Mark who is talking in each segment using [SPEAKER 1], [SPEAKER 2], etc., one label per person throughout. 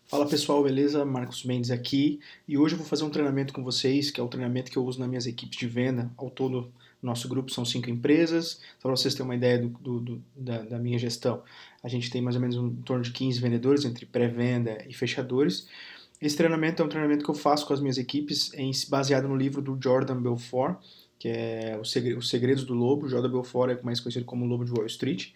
[SPEAKER 1] Fala pessoal, beleza? Marcos Mendes aqui e hoje eu vou fazer um treinamento com vocês, que é o treinamento que eu uso nas minhas equipes de venda. Ao todo, nosso grupo são 5 empresas, só para vocês terem uma ideia da minha gestão. A gente tem mais ou menos em torno de 15 vendedores, entre pré-venda e fechadores. Esse treinamento é um treinamento que eu faço com as minhas equipes, baseado no livro do Jordan Belfort, que é Os Segredos do Lobo. Jordan Belfort é mais conhecido como o Lobo de Wall Street,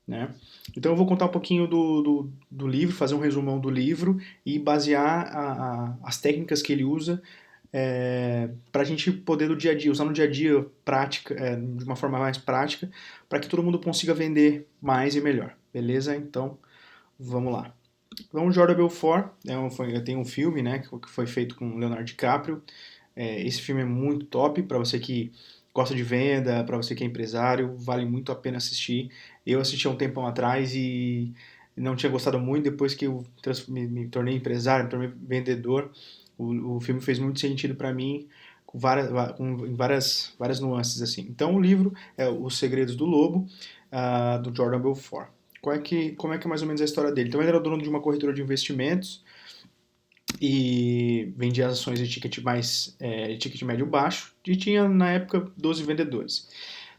[SPEAKER 1] né? Então eu vou contar um pouquinho do livro, fazer um resumão do livro e basear as técnicas que ele usa para a gente poder no dia a dia, usar no dia a dia prática, de uma forma mais prática, para que todo mundo consiga vender mais e melhor, beleza? Então vamos lá. Então, o Jordan Belfort, tem um filme, né, que foi feito com Leonardo DiCaprio. Esse filme é muito top para você que gosta de venda, para você que é empresário, vale muito a pena assistir. Eu assisti há um tempão atrás e não tinha gostado muito. Depois que eu me tornei empresário, me tornei vendedor, o filme fez muito sentido para mim, várias nuances assim. Então o livro é Os Segredos do Lobo, do Jordan Belfort. Como é que é mais ou menos a história dele? Então ele era dono de uma corretora de investimentos e vendia as ações de ticket médio baixo, e tinha na época 12 vendedores.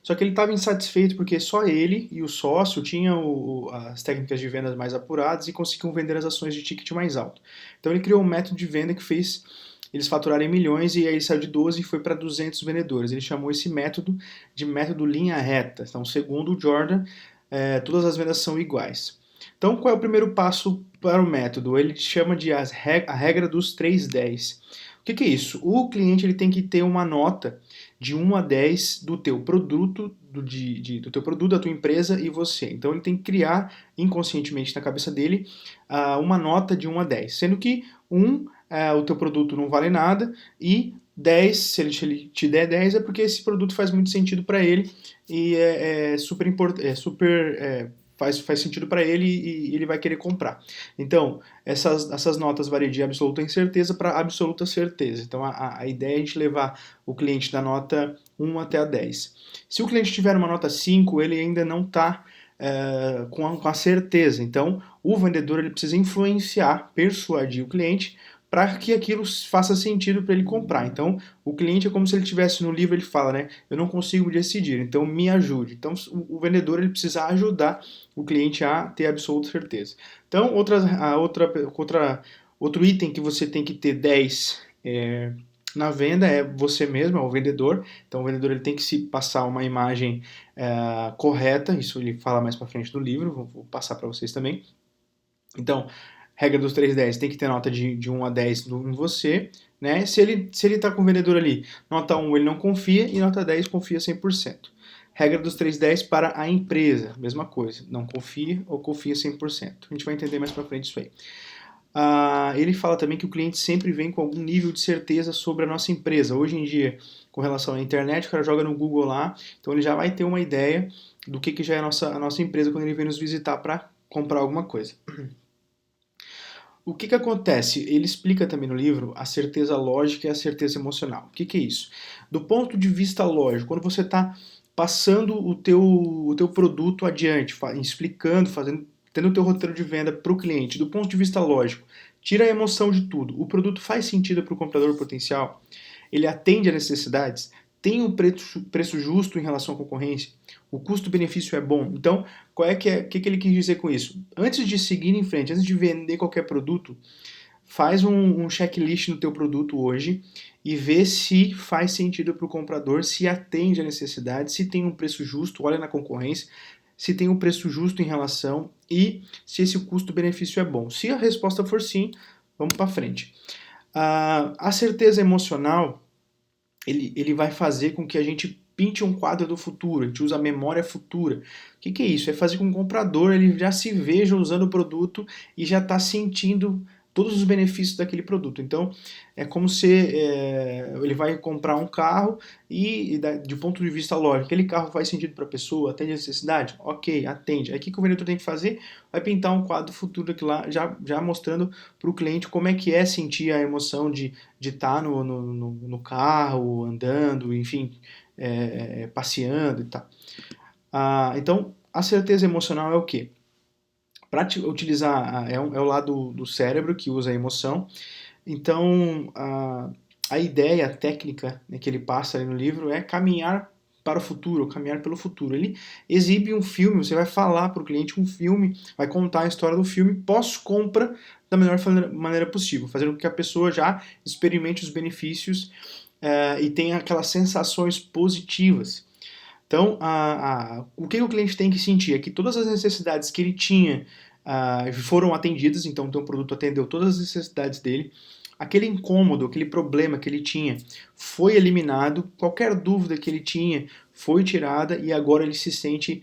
[SPEAKER 1] Só que ele estava insatisfeito porque só ele e o sócio tinham as técnicas de vendas mais apuradas e conseguiam vender as ações de ticket mais alto. Então ele criou um método de venda que fez eles faturarem milhões, e aí ele saiu de 12 e foi para 200 vendedores. Ele chamou esse método de método linha reta. Então, segundo o Jordan, todas as vendas são iguais. Então, qual é o primeiro passo para o método? Ele chama de a regra dos 3-10. O que é isso? O cliente ele tem que ter uma nota de 1 a 10 do teu produto, do teu produto, da tua empresa e você. Então ele tem que criar inconscientemente na cabeça dele uma nota de 1 a 10, sendo que 1 o teu produto não vale nada e 10, se ele te der 10 é porque esse produto faz muito sentido para ele e é super importante, faz sentido para ele e ele vai querer comprar. Então, essas notas variam de absoluta incerteza para absoluta certeza. Então, a ideia é a gente levar o cliente da nota 1 até a 10. Se o cliente tiver uma nota 5, ele ainda não está com a certeza. Então, o vendedor ele precisa influenciar, persuadir o cliente para que aquilo faça sentido para ele comprar. Então, o cliente é como se ele tivesse no livro, ele fala, né? Eu não consigo decidir, então me ajude. Então, o vendedor ele precisa ajudar o cliente a ter absoluta certeza. Então, outro item que você tem que ter 10 na venda é você mesmo, é o vendedor. Então, o vendedor ele tem que se passar uma imagem correta. Isso ele fala mais para frente do livro, vou passar para vocês também. Então, regra dos 3-10, tem que ter nota de 1 a 10 em você, né? Se ele tá com o vendedor ali, nota 1 ele não confia e nota 10 confia 100%. Regra dos 3-10 para a empresa, mesma coisa, não confia ou confia 100%. A gente vai entender mais para frente isso aí. Ele fala também que o cliente sempre vem com algum nível de certeza sobre a nossa empresa. Hoje em dia, com relação à internet, o cara joga no Google lá, então ele já vai ter uma ideia do que já é a nossa empresa quando ele vem nos visitar para comprar alguma coisa. O que acontece? Ele explica também no livro a certeza lógica e a certeza emocional. O que é isso? Do ponto de vista lógico, quando você está passando o teu produto adiante, explicando, tendo o teu roteiro de venda para o cliente, do ponto de vista lógico, tira a emoção de tudo. O produto faz sentido para o comprador potencial? Ele atende a necessidades? Tem um preço justo em relação à concorrência? O custo-benefício é bom? Então, o que ele quis dizer com isso? Antes de seguir em frente, antes de vender qualquer produto, faz um checklist no teu produto hoje e vê se faz sentido para o comprador, se atende a necessidade, se tem um preço justo, olha na concorrência, se tem um preço justo em relação e se esse custo-benefício é bom. Se a resposta for sim, vamos para frente. A certeza emocional, ele vai fazer com que a gente pinte um quadro do futuro, a gente usa a memória futura. O que é isso? É fazer com que o comprador ele já se veja usando o produto e já está sentindo todos os benefícios daquele produto. Então, é como se ele vai comprar um carro de ponto de vista lógico, aquele carro faz sentido para a pessoa, atende a necessidade? Ok, atende. Aí o que o vendedor tem que fazer? Vai pintar um quadro futuro aqui lá, já mostrando para o cliente como é que é sentir a emoção de estar no carro, andando, enfim, passeando e tal. Então, a certeza emocional é o quê? para utilizar, é o lado do cérebro que usa a emoção. Então, a ideia, a técnica, né, que ele passa ali no livro é caminhar para o futuro, caminhar pelo futuro. Ele exibe um filme, você vai falar para o cliente um filme, vai contar a história do filme pós-compra da melhor maneira possível, fazendo com que a pessoa já experimente os benefícios e tenha aquelas sensações positivas. Então, o que o cliente tem que sentir é que todas as necessidades que ele tinha foram atendidas, então o teu produto atendeu todas as necessidades dele, aquele incômodo, aquele problema que ele tinha foi eliminado, qualquer dúvida que ele tinha foi tirada e agora ele se sente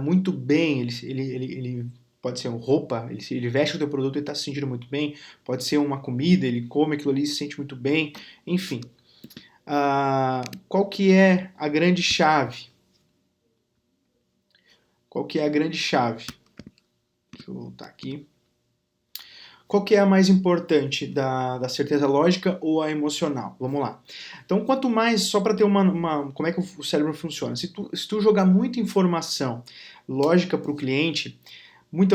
[SPEAKER 1] muito bem, ele pode ser uma roupa, ele veste o teu produto e está se sentindo muito bem, pode ser uma comida, ele come aquilo ali e se sente muito bem, enfim. Qual que é a grande chave? Qual que é a grande chave? Deixa eu voltar aqui. Qual que é a mais importante, da certeza lógica ou a emocional? Vamos lá. Então, quanto mais, só para ter como é que o cérebro funciona, se tu jogar muita informação lógica para o cliente, muita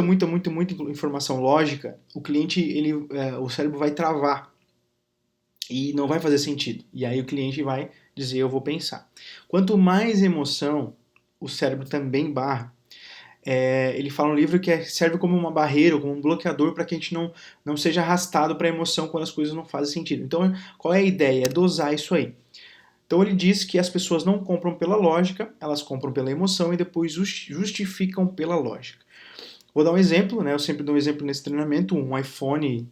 [SPEAKER 1] informação lógica, o cliente, o cérebro vai travar e não vai fazer sentido. E aí o cliente vai dizer, eu vou pensar. Quanto mais emoção, o cérebro também barra. Ele fala no livro que serve como uma barreira, como um bloqueador para que a gente não seja arrastado para a emoção quando as coisas não fazem sentido. Então, qual é a ideia? É dosar isso aí. Então, ele diz que as pessoas não compram pela lógica, elas compram pela emoção e depois justificam pela lógica. Vou dar um exemplo, né? Eu sempre dou um exemplo nesse treinamento, um iPhone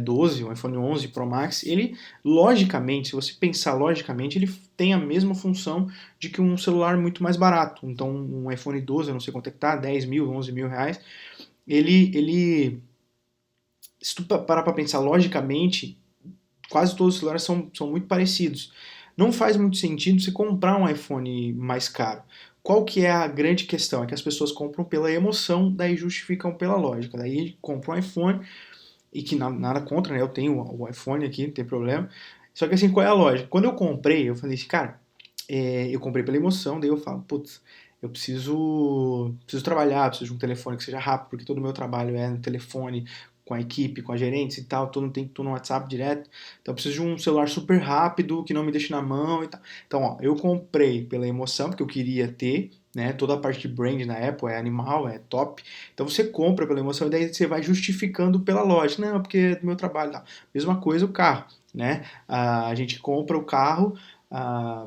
[SPEAKER 1] 12, um iPhone 11 Pro Max, ele, logicamente, se você pensar logicamente, ele tem a mesma função de que um celular muito mais barato. Então, um iPhone 12, eu não sei quanto é que tá, 10 mil, 11 mil reais, se tu parar para pensar logicamente, quase todos os celulares são muito parecidos. Não faz muito sentido você comprar um iPhone mais caro. Qual que é a grande questão? É que as pessoas compram pela emoção, daí justificam pela lógica. Daí compram um iPhone, e que nada contra, né? Eu tenho o iPhone aqui, não tem problema. Só que assim, qual é a lógica? Quando eu comprei, eu falei assim, cara, eu comprei pela emoção, daí eu falo, putz, eu preciso trabalhar, preciso de um telefone que seja rápido, porque todo o meu trabalho é no telefone, com a equipe, com a gerente e tal, tô no WhatsApp direto, então eu preciso de um celular super rápido, que não me deixe na mão e tal. Então, ó, eu comprei pela emoção, porque eu queria ter, né, toda a parte de brand na Apple é animal, é top, então você compra pela emoção e daí você vai justificando pela lógica, não, porque é do meu trabalho, tá. Mesma coisa o carro, né, a gente compra o carro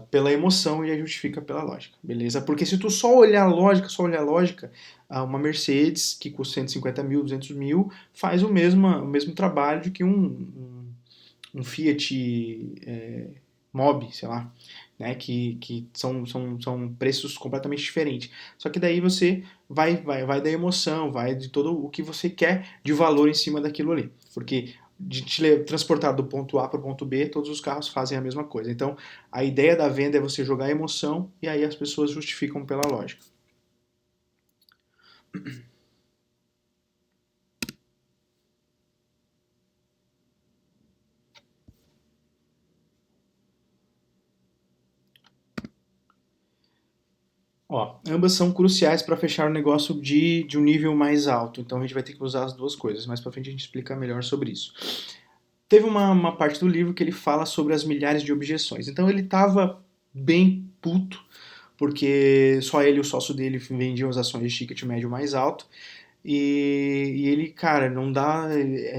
[SPEAKER 1] pela emoção e aí justifica pela lógica, beleza? Porque se tu só olhar a lógica, uma Mercedes que custa 150 mil, 200 mil, faz o mesmo trabalho que um Fiat Mobi, sei lá, né? Que são preços completamente diferentes. Só que daí você vai da emoção, vai de todo o que você quer de valor em cima daquilo ali. Porque de te transportar do ponto A para o ponto B, todos os carros fazem a mesma coisa. Então, a ideia da venda é você jogar emoção e aí as pessoas justificam pela lógica. Ó, ambas são cruciais para fechar o negócio de um nível mais alto, então a gente vai ter que usar as duas coisas. Mais para frente a gente explica melhor sobre isso. Teve uma parte do livro que ele fala sobre as milhares de objeções. Então ele estava bem puto, porque só ele e o sócio dele vendiam as ações de ticket médio mais alto. E ele, cara, não dá.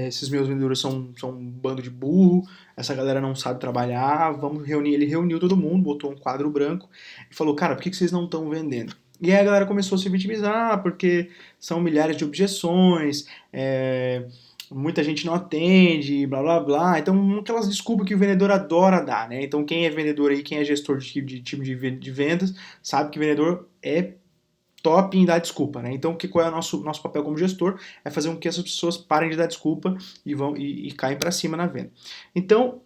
[SPEAKER 1] Esses meus vendedores são um bando de burro, essa galera não sabe trabalhar, vamos reunir. Ele reuniu todo mundo, botou um quadro branco e falou, cara, por que vocês não estão vendendo? E aí a galera começou a se vitimizar, porque são milhares de objeções, muita gente não atende, blá blá blá. Então, aquelas desculpas que o vendedor adora dar, né? Então, quem é vendedor aí, quem é gestor de time de vendas, sabe que vendedor é top em dar desculpa, né? Então, qual é o nosso papel como gestor? É fazer com que essas pessoas parem de dar desculpa e caem para cima na venda. Então,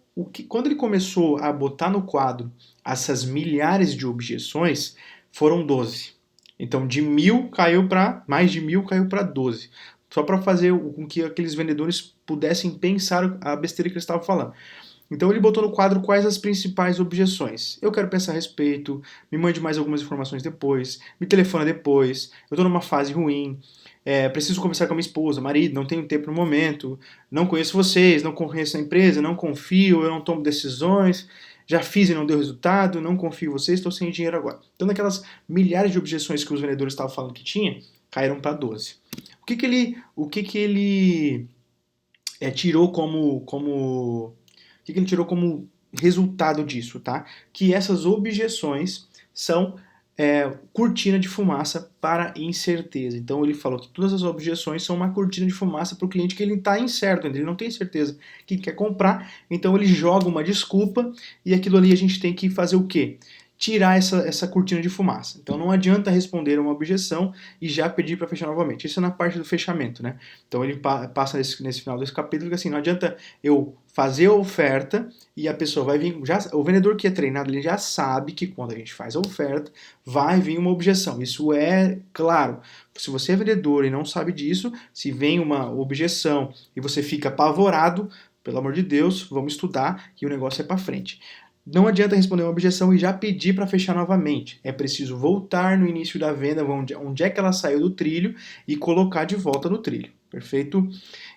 [SPEAKER 1] quando ele começou a botar no quadro essas milhares de objeções, foram 12. Então, de 1.000 caiu para mais de 1.000 caiu para 12. Só para fazer com que aqueles vendedores pudessem pensar a besteira que eles estavam falando. Então ele botou no quadro quais as principais objeções. Eu quero pensar a respeito, me mande mais algumas informações depois, me telefona depois, eu estou numa fase ruim, preciso conversar com a minha esposa, marido, não tenho tempo no momento, não conheço vocês, não conheço a empresa, não confio, eu não tomo decisões, já fiz e não deu resultado, não confio em vocês, estou sem dinheiro agora. Então, daquelas milhares de objeções que os vendedores estavam falando que tinha, caíram para 12. O que que ele tirou como resultado disso, tá? Que essas objeções são cortina de fumaça para incerteza. Então ele falou que todas as objeções são uma cortina de fumaça para o cliente que ele está incerto, ele não tem certeza que quer comprar, então ele joga uma desculpa e aquilo ali a gente tem que fazer o quê? Tirar essa cortina de fumaça. Então não adianta responder uma objeção e já pedir para fechar novamente. Isso é na parte do fechamento, né? Então ele passa nesse final desse capítulo que assim, não adianta eu fazer a oferta e a pessoa vai vir, o vendedor que é treinado, ele já sabe que quando a gente faz a oferta, vai vir uma objeção. Isso é claro. Se você é vendedor e não sabe disso, se vem uma objeção e você fica apavorado, pelo amor de Deus, vamos estudar e o negócio é para frente. Não adianta responder uma objeção e já pedir para fechar novamente. É preciso voltar no início da venda, onde é que ela saiu do trilho, e colocar de volta no trilho. Perfeito?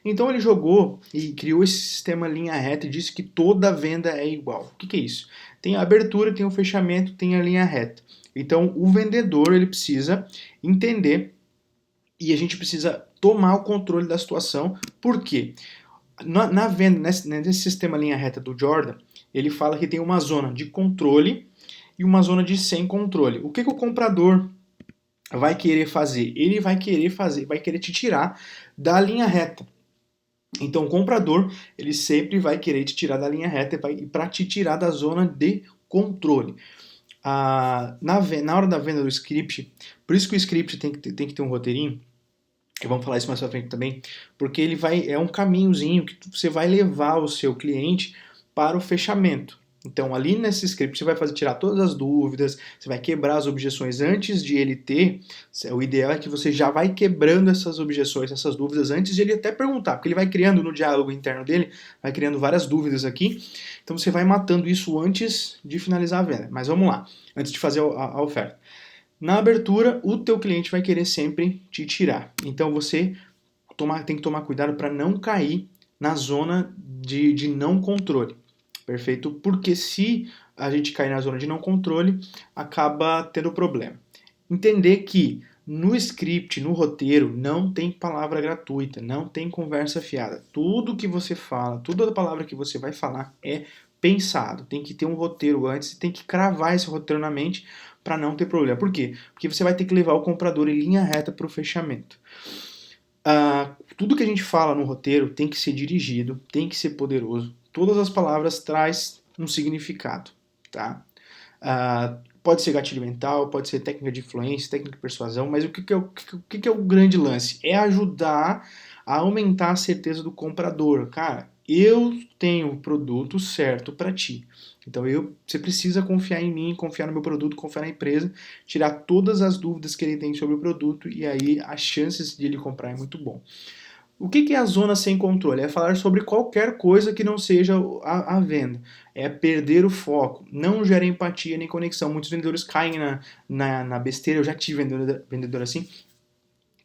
[SPEAKER 1] Então ele jogou e criou esse sistema linha reta e disse que toda venda é igual. O que é isso? Tem a abertura, tem o fechamento, tem a linha reta. Então o vendedor ele precisa entender e a gente precisa tomar o controle da situação. Por quê? Na venda, nesse sistema linha reta do Jordan, ele fala que tem uma zona de controle e uma zona de sem controle. O que o comprador vai querer fazer? Ele vai querer te tirar da linha reta. Então o comprador, ele sempre vai querer te tirar da linha reta para te tirar da zona de controle. Na hora da venda do script, por isso que o script tem que ter um roteirinho, e vamos falar isso mais pra frente também, porque ele é um caminhozinho que você vai levar o seu cliente para o fechamento. Então, ali nesse script, você vai tirar todas as dúvidas, você vai quebrar as objeções antes de ele ter. O ideal é que você já vai quebrando essas objeções, essas dúvidas, antes de ele até perguntar, porque ele vai criando no diálogo interno dele, vai criando várias dúvidas aqui. Então, você vai matando isso antes de finalizar a venda. Mas vamos lá, antes de fazer a oferta. Na abertura, o teu cliente vai querer sempre te tirar. Então você tem que tomar cuidado para não cair na zona de não controle. Perfeito? Porque se a gente cair na zona de não controle, acaba tendo problema. Entender que no script, no roteiro, não tem palavra gratuita, não tem conversa fiada. Tudo que você fala, toda a palavra que você vai falar é pensado. Tem que ter um roteiro antes, tem que cravar esse roteiro na mente para não ter problema. Por quê? Porque você vai ter que levar o comprador em linha reta para o fechamento. Tudo que a gente fala no roteiro tem que ser dirigido, tem que ser poderoso. Todas as palavras traz um significado, tá? Pode ser gatilho mental, pode ser técnica de influência, técnica de persuasão, mas o que é o grande lance? É ajudar a aumentar a certeza do comprador. Cara, eu tenho o produto certo para ti. Então você precisa confiar em mim, confiar no meu produto, confiar na empresa, tirar todas as dúvidas que ele tem sobre o produto e aí as chances de ele comprar é muito bom. O que é a zona sem controle? É falar sobre qualquer coisa que não seja a venda. É perder o foco. Não gera empatia nem conexão. Muitos vendedores caem na besteira. Eu já tive vendedor assim.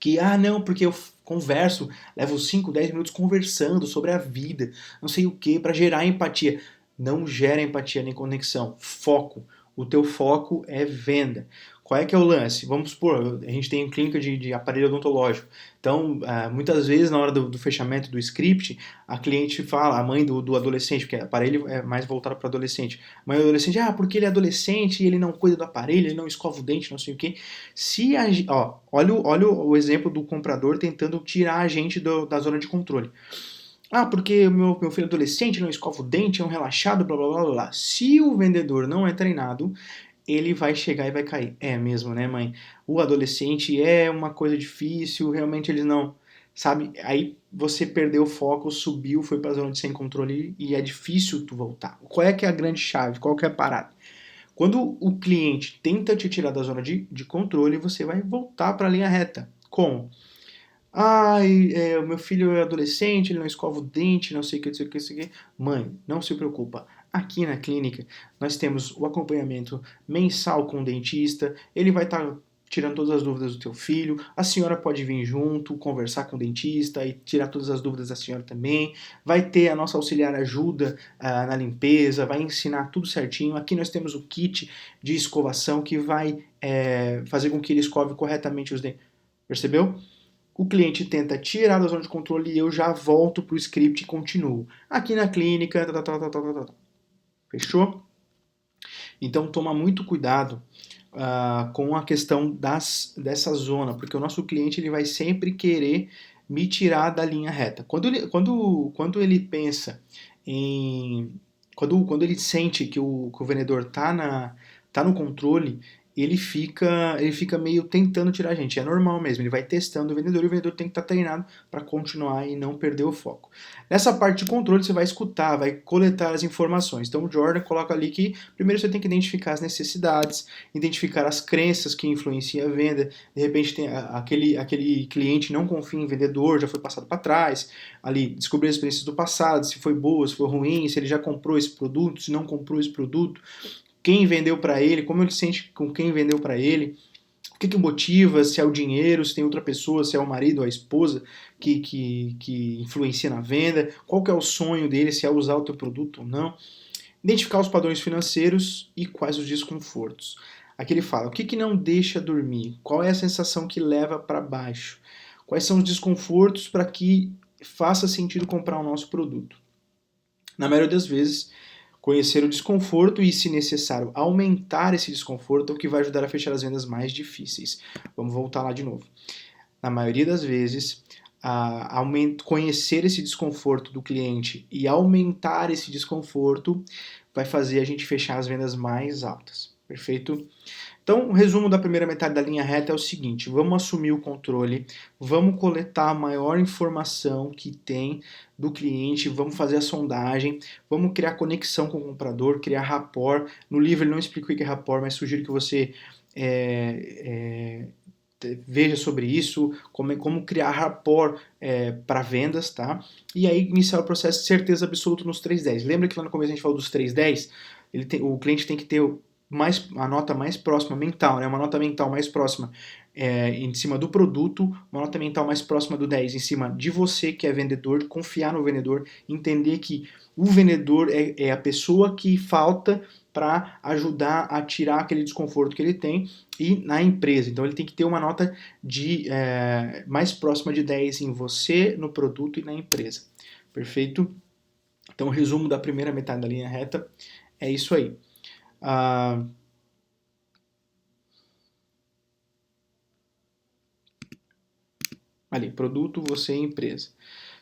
[SPEAKER 1] Que, não, porque eu converso, levo 5, 10 minutos conversando sobre a vida, não sei o que, para gerar empatia. Não gera empatia nem conexão. Foco. O teu foco é venda. Qual é que é o lance? Vamos supor, a gente tem clínica de aparelho odontológico. Então, muitas vezes, na hora do fechamento do script, a cliente fala, a mãe do adolescente, porque aparelho é mais voltado para adolescente. A mãe do adolescente, porque ele é adolescente e ele não cuida do aparelho, ele não escova o dente, não sei o quê. Olha o exemplo do comprador tentando tirar a gente da zona de controle. Porque meu filho adolescente não escova o dente, é um relaxado, blá blá blá blá. Se o vendedor não é treinado, ele vai chegar e vai cair. É mesmo, né, mãe? O adolescente é uma coisa difícil, realmente eles não. Sabe? Aí você perdeu o foco, subiu, foi pra zona de sem controle e é difícil tu voltar. Qual é que é a grande chave? Qual que é a parada? Quando o cliente tenta te tirar da zona de controle, você vai voltar para a linha reta. Como? O meu filho é adolescente, ele não escova o dente, não sei o que, não sei o que, não sei o que. Mãe, não se preocupa. Aqui na clínica, nós temos o acompanhamento mensal com o dentista, ele vai estar tirando todas as dúvidas do teu filho. A senhora pode vir junto, conversar com o dentista e tirar todas as dúvidas da senhora também. Vai ter a nossa auxiliar ajuda na limpeza, vai ensinar tudo certinho. Aqui nós temos o kit de escovação que vai fazer com que ele escove corretamente os dentes. Percebeu? O cliente tenta tirar da zona de controle e eu já volto para o script e continuo. Aqui na clínica, fechou? Então toma muito cuidado com a questão dessa zona, porque o nosso cliente ele vai sempre querer me tirar da linha reta. Quando ele pensa em... Quando ele sente que o vendedor tá no controle, ele fica meio tentando tirar a gente. É normal mesmo, ele vai testando o vendedor e o vendedor tem que estar treinado para continuar e não perder o foco. Nessa parte de controle você vai escutar, vai coletar as informações. Então o Jordan coloca ali que primeiro você tem que identificar as necessidades, identificar as crenças que influenciam a venda. De repente tem aquele cliente não confia em vendedor, já foi passado para trás, ali descobrir as experiências do passado, se foi boa, se foi ruim, se ele já comprou esse produto, se não comprou esse produto, quem vendeu para ele, como ele se sente com quem vendeu para ele, o que motiva, se é o dinheiro, se tem outra pessoa, se é o marido ou a esposa que influencia na venda, qual que é o sonho dele, se é usar o teu produto ou não. Identificar os padrões financeiros e quais os desconfortos. Aqui ele fala, o que não deixa dormir? Qual é a sensação que leva para baixo? Quais são os desconfortos para que faça sentido comprar o nosso produto? Na maioria das vezes, conhecer o desconforto e, se necessário, aumentar esse desconforto é o que vai ajudar a fechar as vendas mais difíceis. Vamos voltar lá de novo. Na maioria das vezes, conhecer esse desconforto do cliente e aumentar esse desconforto vai fazer a gente fechar as vendas mais altas. Perfeito? Então, o resumo da primeira metade da linha reta é o seguinte: vamos assumir o controle, vamos coletar a maior informação que tem do cliente, vamos fazer a sondagem, vamos criar conexão com o comprador, criar rapport. No livro ele não explica o que é rapport, mas sugiro que você veja sobre isso, como criar rapport para vendas, tá? E aí iniciar o processo de certeza absoluta nos 310. Lembra que lá no começo a gente falou dos 310? O cliente tem que ter a nota mais próxima mental, né? Uma nota mental mais próxima em cima do produto, uma nota mental mais próxima do 10 em cima de você, que é vendedor, confiar no vendedor, entender que o vendedor é a pessoa que falta para ajudar a tirar aquele desconforto que ele tem e na empresa. Então ele tem que ter uma nota mais próxima de 10 em você, no produto e na empresa. Perfeito? Então o resumo da primeira metade da linha reta é isso aí. Ali, produto, você e empresa.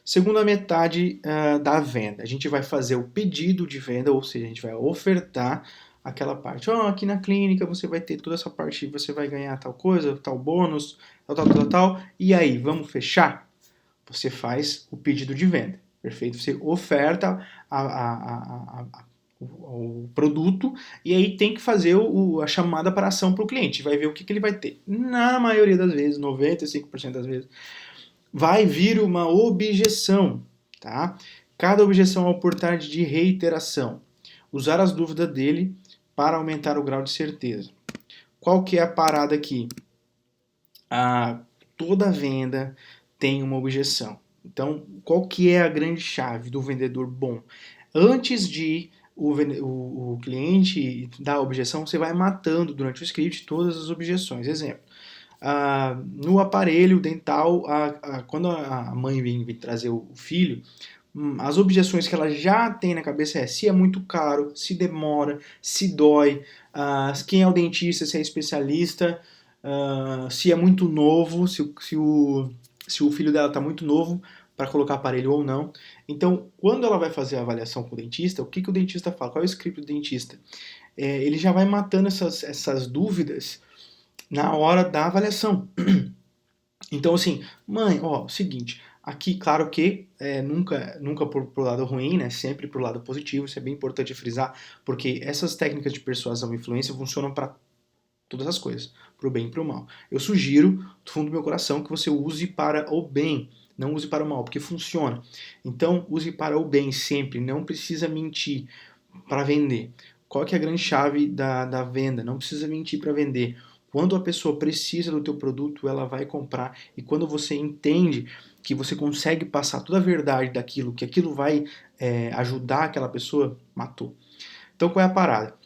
[SPEAKER 1] Segunda metade da venda, a gente vai fazer o pedido de venda, ou seja, a gente vai ofertar aquela parte. Aqui na clínica você vai ter toda essa parte, você vai ganhar tal coisa, tal bônus, tal. E aí, vamos fechar? Você faz o pedido de venda, perfeito? Você oferta o produto e aí tem que fazer a chamada para ação para o cliente. Vai ver o que ele vai ter. Na maioria das vezes, 95% das vezes, vai vir uma objeção, tá? Cada objeção é uma oportunidade de reiteração. Usar as dúvidas dele para aumentar o grau de certeza. Qual que é a parada aqui? Toda venda tem uma objeção. Então, qual que é a grande chave do vendedor bom? Antes de o cliente dar a objeção, você vai matando durante o script todas as objeções. Exemplo, no aparelho dental, quando a mãe vem trazer o filho, as objeções que ela já tem na cabeça é se é muito caro, se demora, se dói, quem é o dentista, se é especialista, se é muito novo, se o filho dela está muito novo para colocar aparelho ou não. Então, quando ela vai fazer a avaliação com o dentista, o que o dentista fala? Qual é o script do dentista? Ele já vai matando essas dúvidas na hora da avaliação. Então, assim, mãe, seguinte, aqui, claro que nunca pro lado ruim, né? Sempre pro lado positivo, isso é bem importante frisar, porque essas técnicas de persuasão e influência funcionam para todas as coisas, pro bem e pro mal. Eu sugiro, do fundo do meu coração, que você use para o bem, não use para o mal, porque funciona. Então, use para o bem sempre, não precisa mentir para vender. Qual que é a grande chave da venda? Não precisa mentir para vender. Quando a pessoa precisa do teu produto, ela vai comprar. E quando você entende que você consegue passar toda a verdade daquilo, que aquilo vai ajudar aquela pessoa, matou. Então qual é a parada?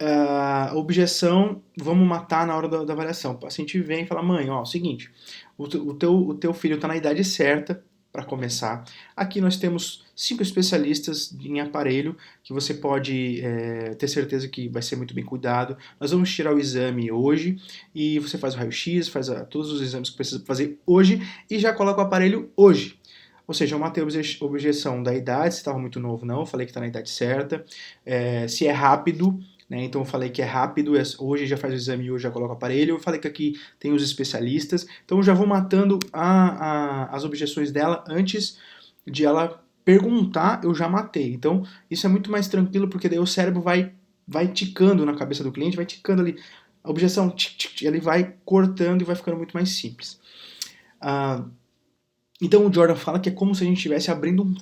[SPEAKER 1] A objeção, vamos matar na hora da avaliação. O paciente vem e fala, mãe, ó, seguinte, o teu filho está na idade certa para começar. Aqui nós temos 5 especialistas em aparelho que você pode ter certeza que vai ser muito bem cuidado. Nós vamos tirar o exame hoje e você faz o raio-x, faz todos os exames que precisa fazer hoje e já coloca o aparelho hoje. Ou seja, eu matei a objeção da idade, se estava muito novo, não, eu falei que está na idade certa. Se é rápido, né? Então eu falei que é rápido, hoje já faz o exame, hoje já coloca o aparelho. Eu falei que aqui tem os especialistas, então eu já vou matando as objeções dela antes de ela perguntar, eu já matei. Então isso é muito mais tranquilo, porque daí o cérebro vai ticando na cabeça do cliente, vai ticando ali. A objeção, ele vai cortando e vai ficando muito mais simples. Então o Jordan fala que é como se a gente estivesse abrindo um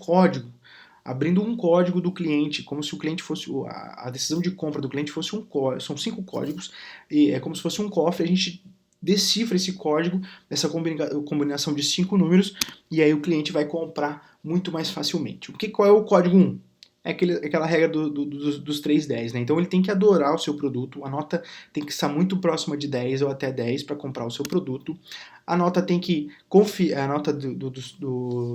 [SPEAKER 1] código do cliente, como se o cliente fosse, a decisão de compra do cliente fosse um código, são 5 códigos, e é como se fosse um cofre, a gente decifra esse código, essa combinação de 5 números, e aí o cliente vai comprar muito mais facilmente. Qual é o código 1? É aquela regra dos 3-10, né? Então ele tem que adorar o seu produto, a nota tem que estar muito próxima de 10 ou até 10 para comprar o seu produto. A nota tem que confiar,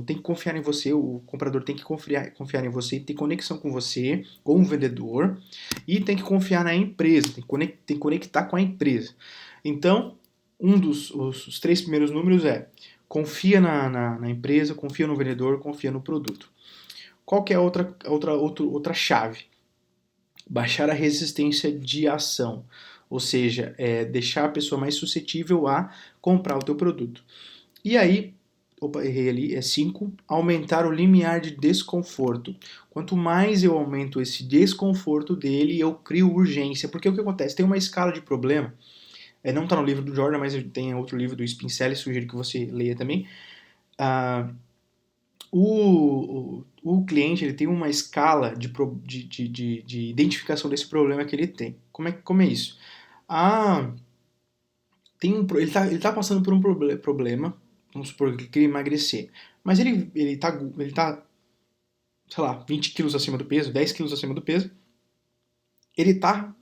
[SPEAKER 1] tem que confiar em você, o comprador tem que confiar em você, ter conexão com você, com o vendedor, e tem que confiar na empresa, tem que conectar com a empresa. Então, os 3 primeiros números é confia na empresa, confia no vendedor, confia no produto. Qual que é a outra chave? Baixar a resistência de ação, ou seja, deixar a pessoa mais suscetível a comprar o teu produto. E aí, errei ali, é 5, aumentar o limiar de desconforto. Quanto mais eu aumento esse desconforto dele, eu crio urgência. Porque o que acontece? Tem uma escala de problema, não está no livro do Jordan, mas tem outro livro do Spincelli, sugiro que você leia também. O cliente ele tem uma escala de identificação desse problema que ele tem. Como é isso? Ele tá passando por um problema, vamos supor que ele quer emagrecer, mas ele tá, sei lá, 20 quilos acima do peso, 10 quilos acima do peso, ele tá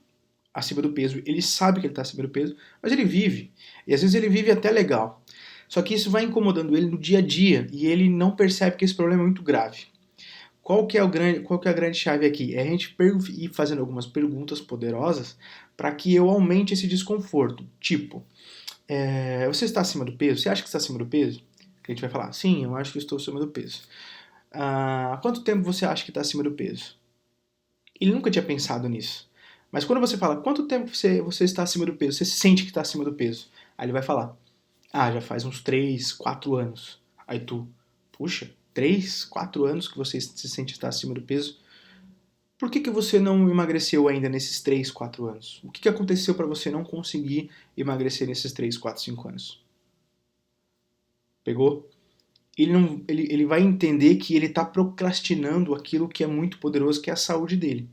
[SPEAKER 1] acima do peso, ele sabe que ele tá acima do peso, mas ele vive, e às vezes ele vive até legal. Só que isso vai incomodando ele no dia a dia, e ele não percebe que esse problema é muito grave. Qual que é a grande chave aqui? É a gente ir fazendo algumas perguntas poderosas para que eu aumente esse desconforto. Tipo, você está acima do peso? Você acha que está acima do peso? A gente vai falar, sim, eu acho que estou acima do peso. Há quanto tempo você acha que está acima do peso? Ele nunca tinha pensado nisso. Mas quando você fala, quanto tempo você está acima do peso? Você sente que está acima do peso? Aí ele vai falar, já faz uns 3, 4 anos. Aí tu, puxa, 3, 4 anos que você se sente estar acima do peso? Por que você não emagreceu ainda nesses 3, 4 anos? O que aconteceu para você não conseguir emagrecer nesses 3, 4, 5 anos? Pegou? Ele vai entender que ele está procrastinando aquilo que é muito poderoso, que é a saúde dele.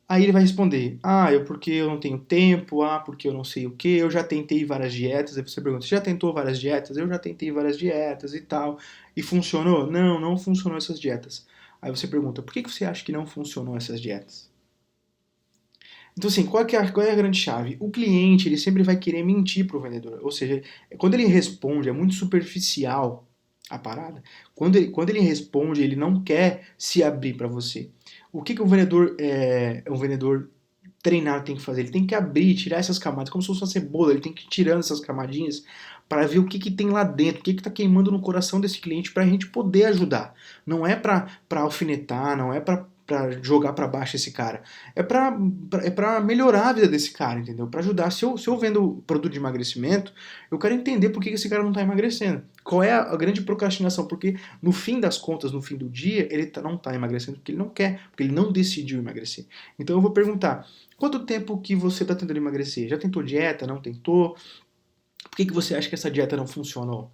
[SPEAKER 1] Aí ele vai responder, porque eu não tenho tempo, porque eu não sei o que, eu já tentei várias dietas. Aí você pergunta, você já tentou várias dietas? Eu já tentei várias dietas e tal. E funcionou? Não, não funcionou essas dietas. Aí você pergunta, por que você acha que não funcionou essas dietas? Então, assim, qual é a grande chave? O cliente, ele sempre vai querer mentir para o vendedor. Ou seja, quando ele responde, é muito superficial a parada. Quando ele responde, ele não quer se abrir para você. O que um vendedor treinado tem que fazer? Ele tem que abrir, tirar essas camadas, como se fosse uma cebola. Ele tem que ir tirando essas camadinhas para ver o que tem lá dentro, o que está queimando no coração desse cliente para a gente poder ajudar. Não é para alfinetar, não é para jogar para baixo esse cara. É para melhorar a vida desse cara, entendeu? Para ajudar. Se eu vendo produto de emagrecimento, eu quero entender por que esse cara não está emagrecendo. Qual é a grande procrastinação? Porque no fim das contas, no fim do dia, ele não está emagrecendo porque ele não quer, porque ele não decidiu emagrecer. Então eu vou perguntar, quanto tempo que você está tentando emagrecer? Já tentou dieta? Não tentou? Por que você acha que essa dieta não funcionou?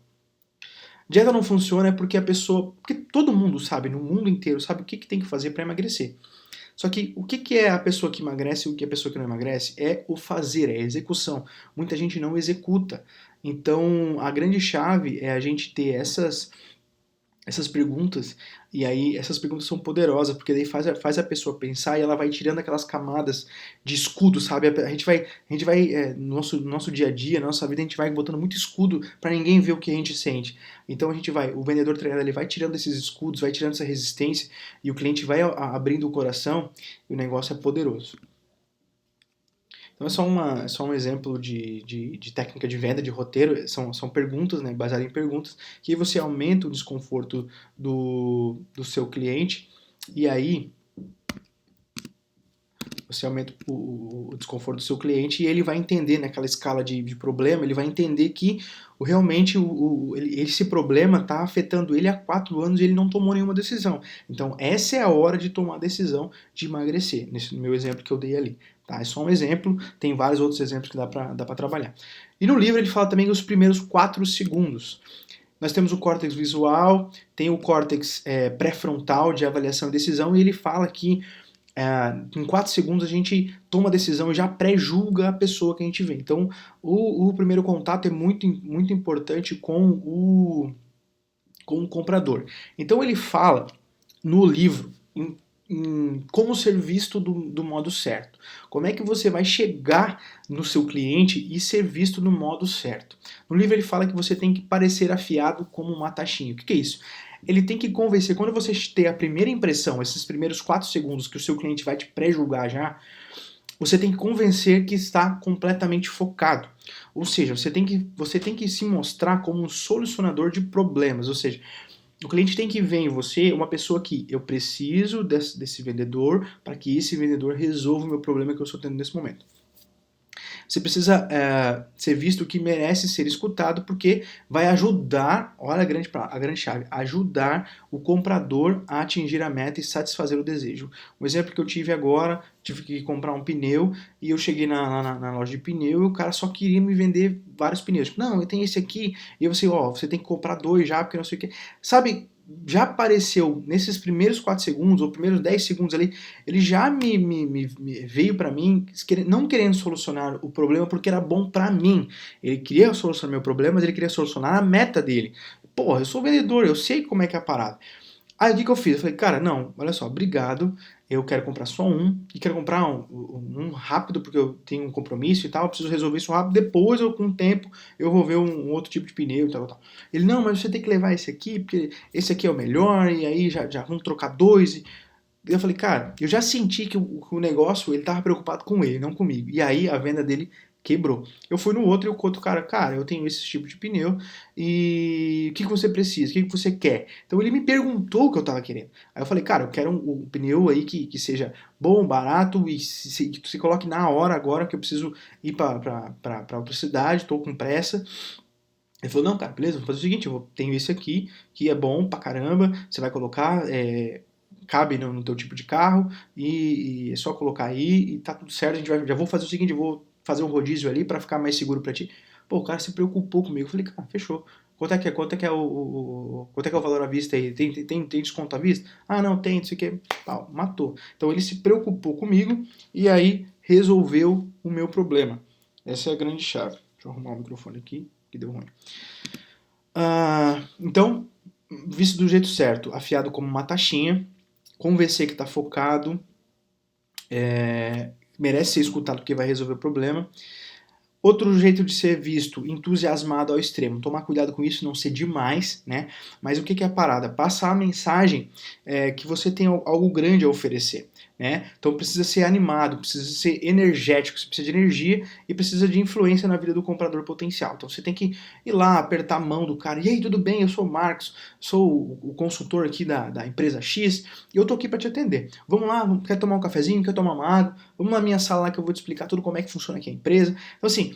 [SPEAKER 1] Dieta não funciona porque porque todo mundo sabe, no mundo inteiro, sabe o que tem que fazer para emagrecer. Só que o que é a pessoa que emagrece e o que é a pessoa que não emagrece? É o fazer, é a execução. Muita gente não executa. Então, a grande chave é a gente ter essas perguntas, e aí essas perguntas são poderosas, porque daí faz a pessoa pensar e ela vai tirando aquelas camadas de escudo, sabe? A gente vai no nosso dia a dia, na nossa vida, a gente vai botando muito escudo para ninguém ver o que a gente sente. Então o vendedor treinado, ele vai tirando esses escudos, vai tirando essa resistência, e o cliente vai abrindo o coração, e o negócio é poderoso. Então é só um exemplo de técnica de venda, de roteiro, são perguntas, né, baseadas em perguntas, que aí você aumenta o desconforto do seu cliente, e aí você aumenta o desconforto do seu cliente e ele vai entender naquela escala de problema, ele vai entender que realmente esse problema está afetando ele há 4 anos e ele não tomou nenhuma decisão. Então essa é a hora de tomar a decisão de emagrecer, nesse meu exemplo que eu dei ali. Tá? É só um exemplo, tem vários outros exemplos que dá para trabalhar. E no livro ele fala também os primeiros 4 segundos. Nós temos o córtex visual, tem o córtex pré-frontal de avaliação e decisão, e ele fala que em 4 segundos a gente toma a decisão e já pré-julga a pessoa que a gente vê. Então, o primeiro contato é muito, muito importante com o comprador. Então, ele fala no livro em como ser visto do modo certo. Como é que você vai chegar no seu cliente e ser visto do modo certo. No livro ele fala que você tem que parecer afiado como um matachinho. O que é isso? Ele tem que convencer, quando você ter a primeira impressão, esses primeiros 4 segundos que o seu cliente vai te pré-julgar já, você tem que convencer que está completamente focado. Ou seja, você tem que se mostrar como um solucionador de problemas. Ou seja, o cliente tem que ver em você uma pessoa que eu preciso desse vendedor para que esse vendedor resolva o meu problema que eu estou tendo nesse momento. Você precisa ser visto que merece ser escutado, porque vai ajudar, olha a grande chave, ajudar o comprador a atingir a meta e satisfazer o desejo. Um exemplo que eu tive agora, tive que comprar um pneu e eu cheguei na loja de pneu e o cara só queria me vender vários pneus. Não, eu tenho esse aqui, e eu falei, ó, você tem que comprar 2 já, porque não sei o que. Sabe, já apareceu nesses primeiros 4 segundos, ou primeiros 10 segundos ali, ele já me veio para mim não querendo solucionar o problema porque era bom para mim. Ele queria solucionar meu problema, mas ele queria solucionar a meta dele. Porra, eu sou vendedor, eu sei como é que é a parada. Aí o que eu fiz? Eu falei, cara, não, olha só, obrigado, eu quero comprar só um, e quero comprar um rápido, porque eu tenho um compromisso e tal, eu preciso resolver isso rápido, depois, com o tempo, eu vou ver um outro tipo de pneu e tal, tal. Ele, não, mas você tem que levar esse aqui, porque esse aqui é o melhor, e aí já vamos trocar 2, e eu falei, cara, eu já senti que o negócio, ele tava preocupado com ele, não comigo. E aí a venda dele quebrou. Eu fui no outro e o outro cara, eu tenho esse tipo de pneu e o que você precisa? O que você quer? Então ele me perguntou o que eu tava querendo. Aí eu falei, cara, eu quero um pneu aí que seja bom, barato e que se coloque na hora agora que eu preciso ir pra outra cidade, tô com pressa. Ele falou, não, cara, beleza, vou fazer o seguinte, tenho esse aqui, que é bom pra caramba, você vai colocar, cabe no teu tipo de carro, e é só colocar aí, e tá tudo certo, já vou fazer o seguinte, eu vou fazer um rodízio ali pra ficar mais seguro pra ti. Pô, o cara se preocupou comigo, eu falei, cara, fechou. Quanto é que é quanto é que é o valor à vista aí? Tem desconto à vista? Ah, não, tem, não sei o que, pau, matou. Então ele se preocupou comigo, e aí resolveu o meu problema. Essa é a grande chave. Deixa eu arrumar o microfone aqui, que deu ruim. Então, visto do jeito certo, afiado como uma taxinha, convencer que está focado, merece ser escutado porque vai resolver o problema. Outro jeito de ser visto, entusiasmado ao extremo. Tomar cuidado com isso, não ser demais, né? Mas o que é a parada? Passar a mensagem que você tem algo grande a oferecer, né? Então precisa ser animado, precisa ser energético, você precisa de energia e precisa de influência na vida do comprador potencial. Então você tem que ir lá, apertar a mão do cara. E aí, tudo bem? Eu sou o Marcos, sou o consultor aqui da empresa X e eu tô aqui para te atender. Vamos lá, quer tomar um cafezinho, quer tomar uma água? Vamos na minha sala lá que eu vou te explicar tudo como é que funciona aqui a empresa. Então assim,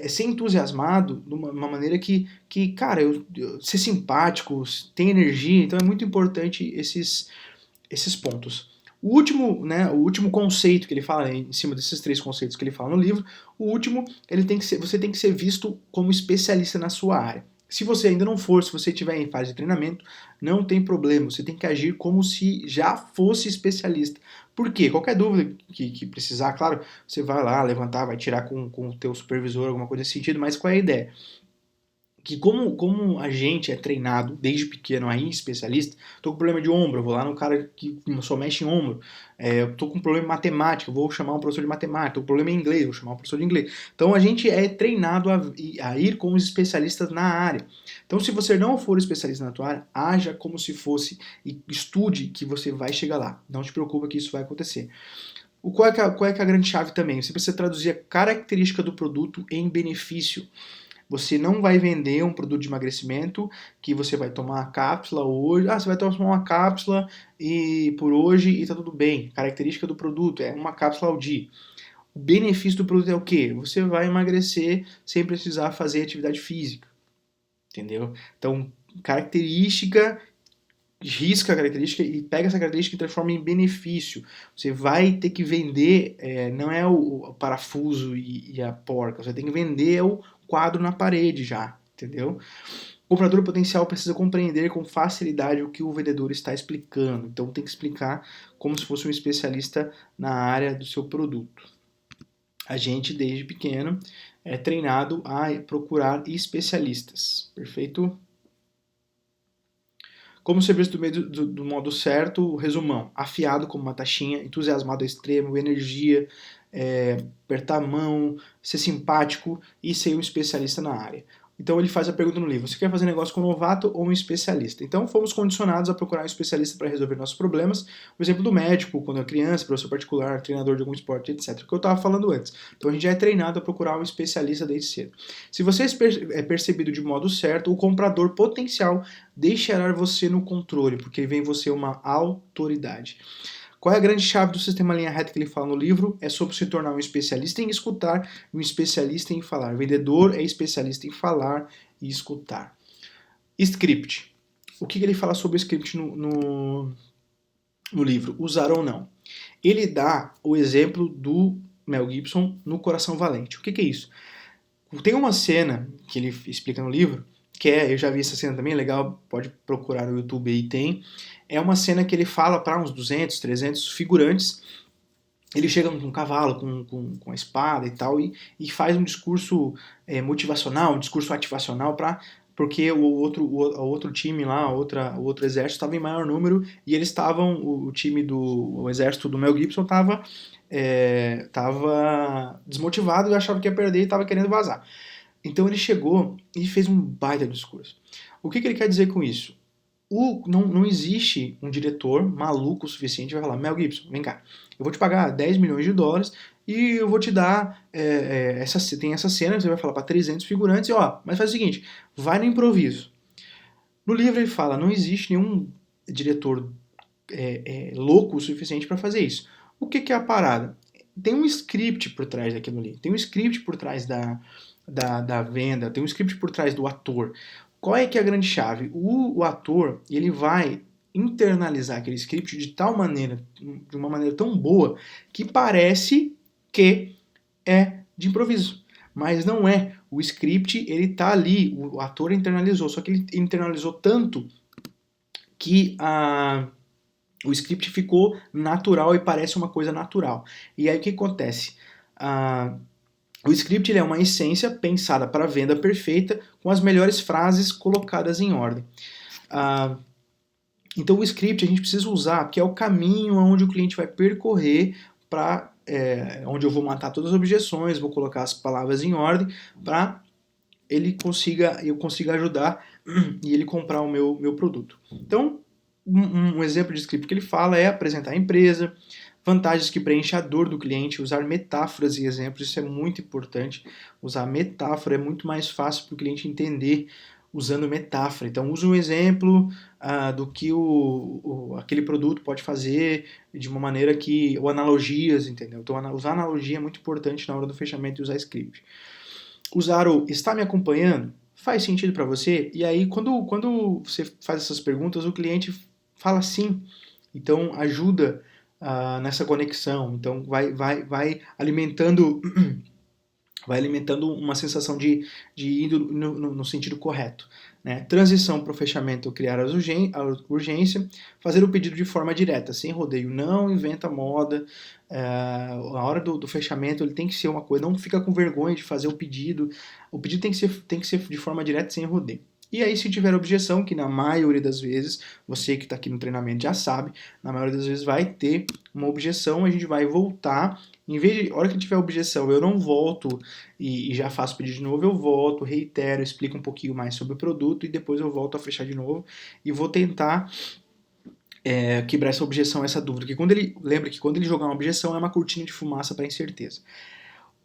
[SPEAKER 1] ser entusiasmado de uma maneira que cara, ser simpático, ter energia, então é muito importante esses pontos. O último conceito que ele fala, em cima desses 3 conceitos que ele fala no livro, o último, você tem que ser visto como especialista na sua área. Se você ainda não for, se você estiver em fase de treinamento, não tem problema, você tem que agir como se já fosse especialista. Por quê? Qualquer dúvida que precisar, claro, você vai lá levantar, vai tirar com o teu supervisor, alguma coisa nesse sentido, mas qual é a ideia? Que como a gente é treinado desde pequeno a ir especialista, tô com problema de ombro, eu vou lá no cara que só mexe em ombro, eu tô com problema em matemática, eu vou chamar um professor de matemática, tô com problema em inglês, vou chamar um professor de inglês. Então a gente é treinado a ir com os especialistas na área. Então se você não for especialista na tua área, haja como se fosse e estude que você vai chegar lá. Não te preocupa que isso vai acontecer. Qual é a grande chave também? Você precisa traduzir a característica do produto em benefício. Você não vai vender um produto de emagrecimento que você vai tomar a cápsula hoje. Ah, você vai tomar uma cápsula e por hoje e tá tudo bem. Característica do produto é uma cápsula ao dia. O benefício do produto é o quê? Você vai emagrecer sem precisar fazer atividade física. Entendeu? Então, característica, risca a característica e pega essa característica e transforma em benefício. Você vai ter que vender, não é o parafuso e a porca, você tem que vender o quadro na parede já, entendeu? O comprador potencial precisa compreender com facilidade o que o vendedor está explicando, então tem que explicar como se fosse um especialista na área do seu produto. A gente, desde pequeno, é treinado a procurar especialistas, perfeito? Como ser visto do modo certo, resumão. Afiado como uma taxinha, entusiasmado ao extremo, energia, apertar a mão, ser simpático e ser um especialista na área. Então ele faz a pergunta no livro: você quer fazer negócio com um novato ou um especialista? Então fomos condicionados a procurar um especialista para resolver nossos problemas. O exemplo do médico, quando é criança, professor particular, treinador de algum esporte, etc. O que eu estava falando antes. Então a gente já é treinado a procurar um especialista desde cedo. Se você é percebido de modo certo, o comprador potencial deixará você no controle, porque vem em você uma autoridade. Qual é a grande chave do sistema linha reta que ele fala no livro? É sobre se tornar um especialista em escutar e um especialista em falar. O vendedor é especialista em falar e escutar. Script. O que ele fala sobre o script no livro? Usar ou não. Ele dá o exemplo do Mel Gibson no Coração Valente. O que é isso? Tem uma cena que ele explica no livro, que eu já vi essa cena também, é legal, pode procurar no YouTube aí, tem. É uma cena que ele fala para uns 200, 300 figurantes, ele chega com um cavalo, com a espada e tal, e faz um discurso motivacional, um discurso ativacional porque o outro time lá, o outro exército estava em maior número e eles estavam, o exército do Mel Gibson estava desmotivado e achava que ia perder e estava querendo vazar. Então ele chegou e fez um baita discurso. O que ele quer dizer com isso? Não existe um diretor maluco o suficiente que vai falar: Mel Gibson, vem cá, eu vou te pagar 10 milhões de dólares e eu vou te dar tem essa cena, você vai falar para 300 figurantes e mas faz o seguinte, vai no improviso. No livro ele fala: não existe nenhum diretor louco o suficiente para fazer isso. O que é a parada? Tem um script por trás daquilo ali, tem um script por trás da venda, tem um script por trás do ator. Qual é que é a grande chave? O ator, ele vai internalizar aquele script de tal maneira, de uma maneira tão boa, que parece que é de improviso. Mas não é. O script, ele tá ali, o ator internalizou, só que ele internalizou tanto que o script ficou natural e parece uma coisa natural. E aí o que acontece? O script ele é uma essência pensada para venda perfeita, com as melhores frases colocadas em ordem. Então o script a gente precisa usar, porque é o caminho onde o cliente vai percorrer para onde eu vou matar todas as objeções, vou colocar as palavras em ordem para eu consiga ajudar e ele comprar o meu produto. Então, um exemplo de script que ele fala é apresentar a empresa, vantagens que preenchem a dor do cliente, usar metáforas e exemplos, isso é muito importante. Usar metáfora é muito mais fácil para o cliente entender usando metáfora. Então, use um exemplo do que aquele produto pode fazer de uma maneira ou analogias, entendeu? Então, usar analogia é muito importante na hora do fechamento e usar script. Usar o está me acompanhando faz sentido para você? E aí, quando você faz essas perguntas, o cliente fala sim. Então, ajuda nessa conexão. Então, vai alimentando vai alimentando uma sensação de ir no sentido correto. Né? Transição para o fechamento, criar a urgência, fazer o pedido de forma direta, sem rodeio, não inventa moda. A hora do fechamento ele tem que ser uma coisa, não fica com vergonha de fazer o pedido tem que ser de forma direta, sem rodeio. E aí, se tiver objeção, que na maioria das vezes, você que está aqui no treinamento já sabe, na maioria das vezes vai ter uma objeção, a gente vai voltar. Em vez de, a hora que tiver objeção, eu não volto e já faço pedido de novo, eu volto, reitero, explico um pouquinho mais sobre o produto e depois eu volto a fechar de novo e vou tentar quebrar essa objeção, essa dúvida. Lembra que quando ele jogar uma objeção é uma cortina de fumaça para incerteza.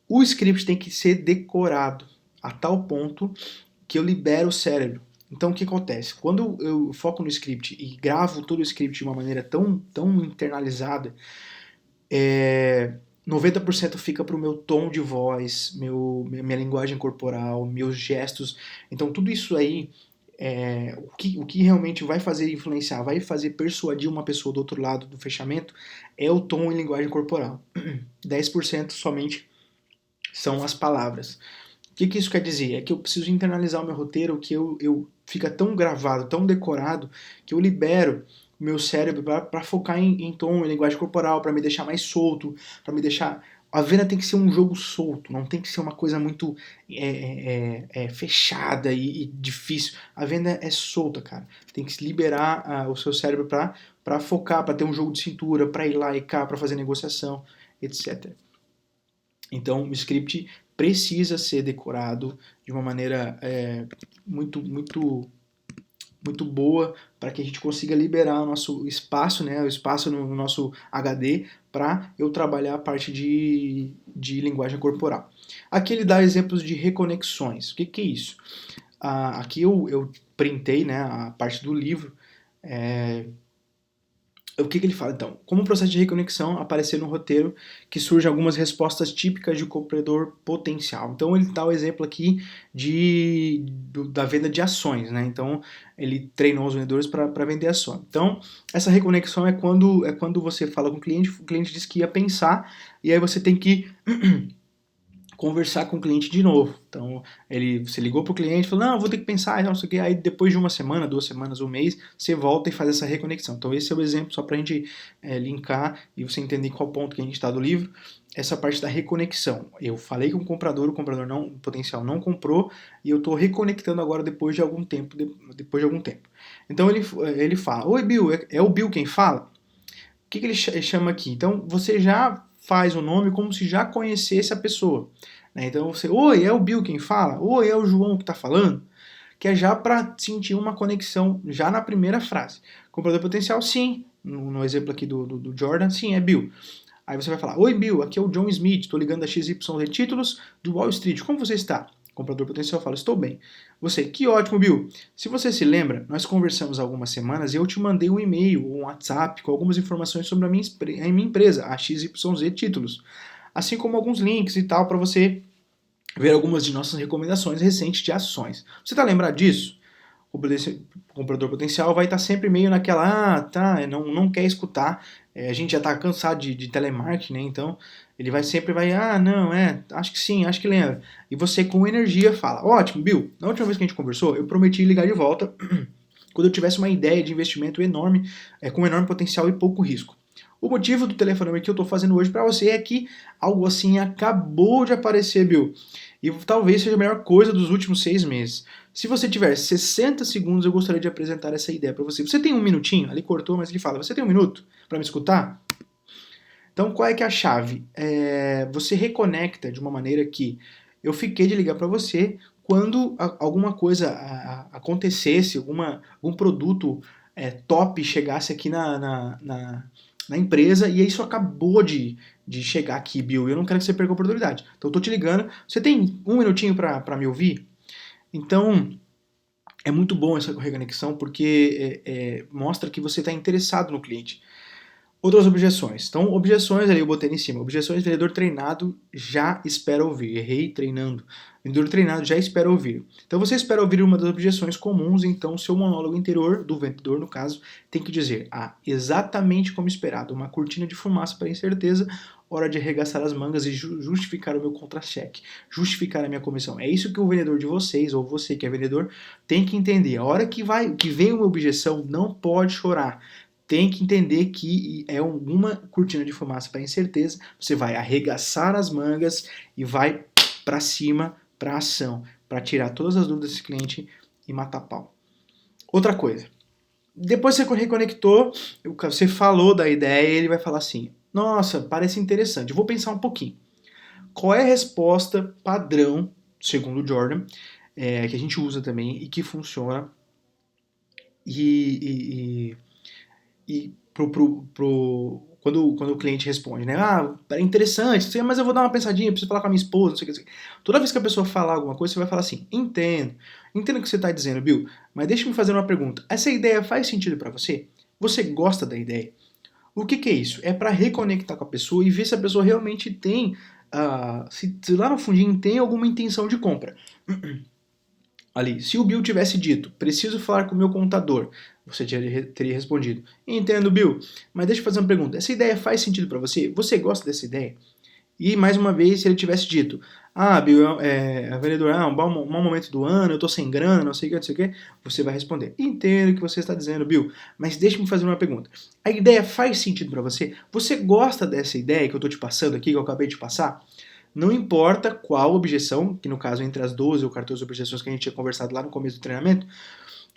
[SPEAKER 1] O script tem que ser decorado a tal ponto que eu libero o cérebro. Então o que acontece? Quando eu foco no script e gravo todo o script de uma maneira tão internalizada, 90% fica para o meu tom de voz, minha linguagem corporal, meus gestos. Então tudo isso aí, o que realmente vai fazer influenciar, vai fazer persuadir uma pessoa do outro lado do fechamento é o tom e linguagem corporal. 10% somente são as palavras. O que isso quer dizer? É que eu preciso internalizar o meu roteiro, que eu fica tão gravado, tão decorado, que eu libero o meu cérebro para focar em tom, em linguagem corporal, para me deixar mais solto, para me deixar... A venda tem que ser um jogo solto, não tem que ser uma coisa muito fechada e difícil. A venda é solta, cara. Tem que liberar o seu cérebro para focar, para ter um jogo de cintura, para ir lá e cá, para fazer negociação, etc. Então, o script precisa ser decorado de uma maneira muito boa para que a gente consiga liberar o nosso espaço, né, o espaço no nosso HD para eu trabalhar a parte de linguagem corporal. Aqui ele dá exemplos de reconexões. O que é isso? Aqui eu printei, né, a parte do livro. O que ele fala então? Como o processo de reconexão aparecer no roteiro que surgem algumas respostas típicas de comprador potencial. Então ele dá o exemplo aqui da venda de ações, né? Então ele treinou os vendedores para vender ações. Então essa reconexão é quando você fala com o cliente diz que ia pensar e aí você tem que conversar com o cliente de novo. Então, você ligou para o cliente e falou, não, vou ter que pensar, não sei o quê. Aí depois de uma semana, 2 semanas, um mês, você volta e faz essa reconexão. Então esse é o exemplo só para a gente linkar e você entender em qual ponto que a gente está do livro. Essa parte da reconexão. Eu falei com o comprador não, o potencial não comprou e eu estou reconectando agora depois de algum tempo. Então ele fala, oi Bill, é o Bill quem fala? O que ele chama aqui? Então você já faz o nome como se já conhecesse a pessoa. Né? Então você, oi, é o Bill quem fala? Oi, é o João que está falando? Que é já para sentir uma conexão já na primeira frase. Comprador potencial, sim. No exemplo aqui do Jordan, sim, é Bill. Aí você vai falar, oi Bill, aqui é o John Smith, estou ligando da XYZ Títulos do Wall Street, como você está? Comprador potencial fala, estou bem. Você, que ótimo, Bill. Se você se lembra, nós conversamos há algumas semanas e eu te mandei um e-mail ou um WhatsApp com algumas informações sobre a minha empresa, a XYZ Títulos. Assim como alguns links e tal, para você ver algumas de nossas recomendações recentes de ações. Você está lembrado disso? O comprador potencial vai estar sempre meio naquela, não quer escutar, a gente já está cansado de telemarketing, né? Então ele sempre vai, não, acho que sim, acho que lembra. E você com energia fala, ótimo, Bill, na última vez que a gente conversou, eu prometi ligar de volta quando eu tivesse uma ideia de investimento enorme, com enorme potencial e pouco risco. O motivo do telefonema que eu estou fazendo hoje para você é que algo assim acabou de aparecer, Bill. E talvez seja a melhor coisa dos últimos 6 meses. Se você tiver 60 segundos, eu gostaria de apresentar essa ideia para você. Você tem um minutinho? Ali cortou, mas ele fala, você tem um minuto para me escutar? Então, qual é que é a chave? Você reconecta de uma maneira que eu fiquei de ligar para você quando alguma coisa acontecesse, algum produto top chegasse aqui na empresa e isso acabou de chegar aqui, Bill, e eu não quero que você perca a oportunidade. Então eu tô te ligando, você tem um minutinho para me ouvir? Então é muito bom essa reconexão porque mostra que você está interessado no cliente. Outras objeções. Então, objeções ali eu botei em cima. Objeções, vendedor treinado já espera ouvir. Errei, treinando. Vendedor treinado já espera ouvir. Então, você espera ouvir uma das objeções comuns, então seu monólogo interior, do vendedor no caso, tem que dizer exatamente como esperado. Uma cortina de fumaça para incerteza, hora de arregaçar as mangas e justificar o meu contra-cheque, justificar a minha comissão. É isso que o vendedor de vocês, ou você que é vendedor, tem que entender. A hora que vem uma objeção, não pode chorar. Tem que entender que é alguma cortina de fumaça para incerteza. Você vai arregaçar as mangas e vai para cima, para ação, para tirar todas as dúvidas desse cliente e matar pau. Outra coisa. Depois você reconectou, você falou da ideia e ele vai falar assim, nossa, parece interessante, eu vou pensar um pouquinho. Qual é a resposta padrão, segundo o Jordan, que a gente usa também e que funciona quando o cliente responde, né? Ah, é interessante, mas eu vou dar uma pensadinha, preciso falar com a minha esposa, não sei o que. Toda vez que a pessoa falar alguma coisa, você vai falar assim, entendo o que você está dizendo, Bill, mas deixa-me fazer uma pergunta. Essa ideia faz sentido para você? Você gosta da ideia? O que é isso? É para reconectar com a pessoa e ver se a pessoa realmente tem, se lá no fundinho tem alguma intenção de compra. Ali, se o Bill tivesse dito, preciso falar com o meu contador, você teria respondido, entendo, Bill, mas deixa eu fazer uma pergunta, essa ideia faz sentido para você? Você gosta dessa ideia? E, mais uma vez, se ele tivesse dito, Bill, vendedor, um mau momento do ano, eu tô sem grana, não sei o que, você vai responder, entendo o que você está dizendo, Bill, mas deixa-me fazer uma pergunta, a ideia faz sentido para você? Você gosta dessa ideia que eu tô te passando aqui, que eu acabei de passar? Não importa qual objeção, que no caso entre as 12 ou 14 objeções que a gente tinha conversado lá no começo do treinamento,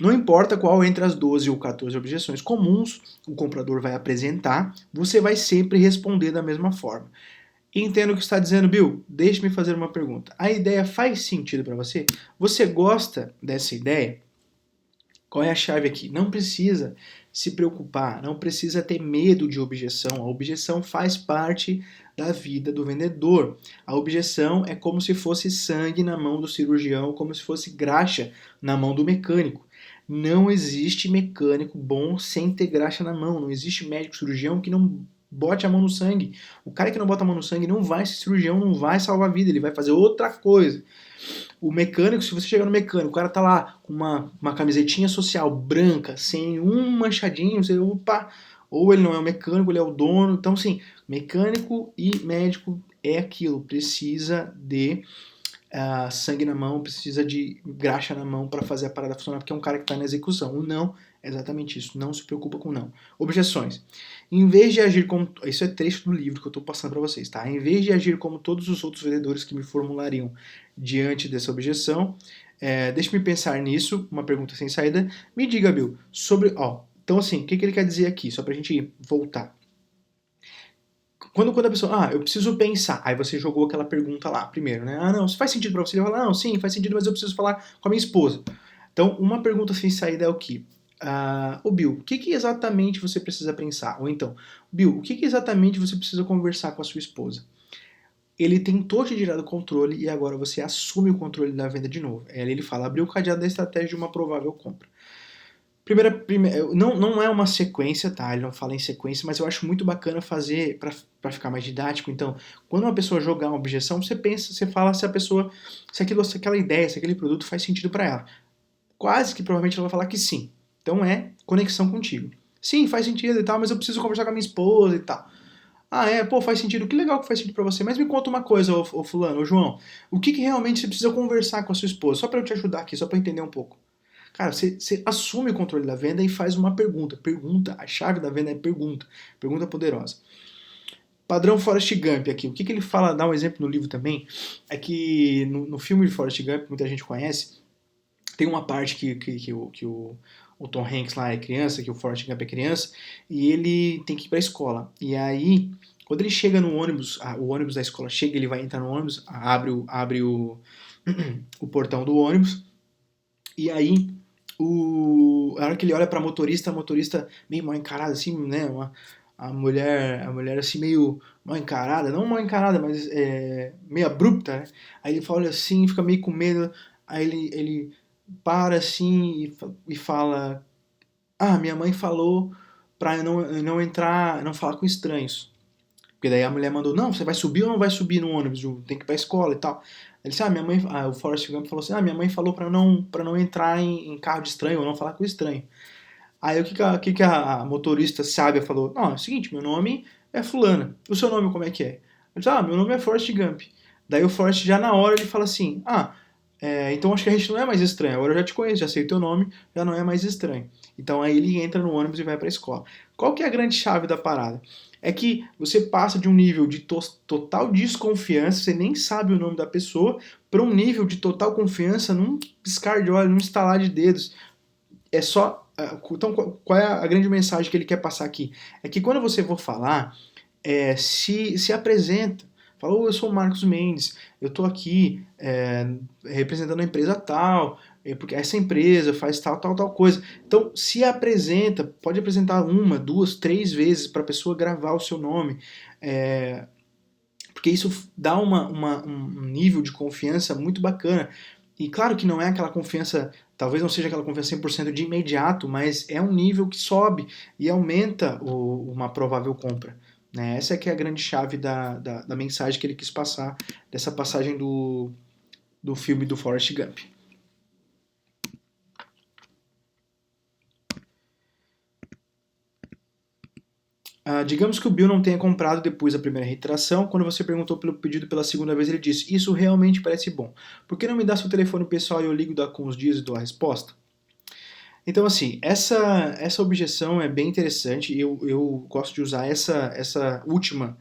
[SPEAKER 1] não importa qual entre as 12 ou 14 objeções comuns o comprador vai apresentar, você vai sempre responder da mesma forma. Entendo o que está dizendo, Bill. Deixe-me fazer uma pergunta. A ideia faz sentido para você? Você gosta dessa ideia? Qual é a chave aqui? Não precisa se preocupar, não precisa ter medo de objeção. A objeção faz parte da vida do vendedor. A objeção é como se fosse sangue na mão do cirurgião, como se fosse graxa na mão do mecânico. Não existe mecânico bom sem ter graxa na mão. Não existe médico cirurgião que não bote a mão no sangue. O cara que não bota a mão no sangue não vai ser cirurgião, não vai salvar a vida, ele vai fazer outra coisa. O mecânico, se você chegar no mecânico, o cara tá lá com uma camisetinha social branca, sem um manchadinho, você, opa, ou ele não é o mecânico, ele é o dono. Então, assim, mecânico e médico é aquilo, precisa de sangue na mão, precisa de graxa na mão para fazer a parada funcionar, porque é um cara que está na execução. O não é exatamente isso, não se preocupa com não. Objeções. Em vez de agir como... Isso é trecho do livro que eu estou passando para vocês, tá? Em vez de agir como todos os outros vendedores que me formulariam diante dessa objeção, deixe-me pensar nisso, uma pergunta sem saída. Me diga, Bill, sobre... então, assim, o que ele quer dizer aqui? Só para a gente voltar. Quando a pessoa, eu preciso pensar, aí você jogou aquela pergunta lá primeiro, né? Não, se faz sentido pra você, ele vai falar, não, sim, faz sentido, mas eu preciso falar com a minha esposa. Então, uma pergunta sem saída é o quê? Bill, o que exatamente você precisa pensar? Ou então, Bill, o que exatamente você precisa conversar com a sua esposa? Ele tentou te tirar do controle e agora você assume o controle da venda de novo. Ele fala, abriu o cadeado da estratégia de uma provável compra. Não é uma sequência, tá? Ele não fala em sequência, mas eu acho muito bacana fazer para ficar mais didático. Então, quando uma pessoa jogar uma objeção, você pensa, você fala se aquela ideia, se aquele produto faz sentido para ela. Quase que provavelmente ela vai falar que sim. Então é conexão contigo. Sim, faz sentido e tal, mas eu preciso conversar com a minha esposa e tal. Faz sentido. Que legal que faz sentido pra você. Mas me conta uma coisa, ô fulano, ô João. O que realmente você precisa conversar com a sua esposa? Só pra eu te ajudar aqui, só pra eu entender um pouco. Cara, você assume o controle da venda e faz uma pergunta. Pergunta, a chave da venda é pergunta. Pergunta poderosa. Padrão Forrest Gump aqui. O que ele fala, dá um exemplo no livro também, é que no filme de Forrest Gump, muita gente conhece, tem uma parte que o Tom Hanks lá é criança, que o Forrest Gump é criança, e ele tem que ir pra escola. E aí, quando ele chega no ônibus, o ônibus da escola chega, ele vai entrar no ônibus, abre o portão do ônibus, e aí a hora que ele olha pra motorista, a motorista meio mal encarada, assim, né? A mulher assim meio mal encarada, não mal encarada, mas meio abrupta, né? Aí ele olha assim, fica meio com medo, aí ele para assim e fala: minha mãe falou pra eu não entrar, não falar com estranhos. Porque daí a mulher mandou: não, você vai subir ou não vai subir no ônibus? Tem que ir pra escola e tal. Ele disse: minha mãe, o Forrest Gump falou assim: minha mãe falou pra não entrar em carro de estranho ou não falar com estranho. Aí o que a motorista sábia falou? Não, é o seguinte, meu nome É fulana. O seu nome como é que é? Eu disse, meu nome é Forrest Gump. Daí o Forrest já na hora ele fala assim, então acho que a gente não é mais estranho, agora eu já te conheço, já sei teu nome, já não é mais estranho. Então aí ele entra no ônibus e vai para a escola. Qual que é a grande chave da parada? É que você passa de um nível de total desconfiança, você nem sabe o nome da pessoa, para um nível de total confiança num piscar de olhos, num estalar de dedos. É só. Então, qual é a grande mensagem que ele quer passar aqui? É que quando você for falar, se apresenta. Fala, eu sou o Marcos Mendes, eu estou aqui representando a empresa tal, porque essa empresa faz tal, tal, tal coisa. Então, se apresenta, pode apresentar uma, duas, três vezes para a pessoa gravar o seu nome, porque isso dá um nível de confiança muito bacana. E claro que não é aquela confiança, talvez não seja aquela confiança 100% de imediato, mas é um nível que sobe e aumenta uma provável compra. Né? Essa é que é a grande chave da mensagem que ele quis passar, dessa passagem do filme do Forrest Gump. Digamos que o Bill não tenha comprado depois da primeira reiteração. Quando você perguntou pelo pedido pela segunda vez, ele disse: Isso realmente parece bom. Por que não me dá seu telefone pessoal e eu ligo com os dias e dou a resposta? Então, assim, essa objeção é bem interessante e eu gosto de usar essa última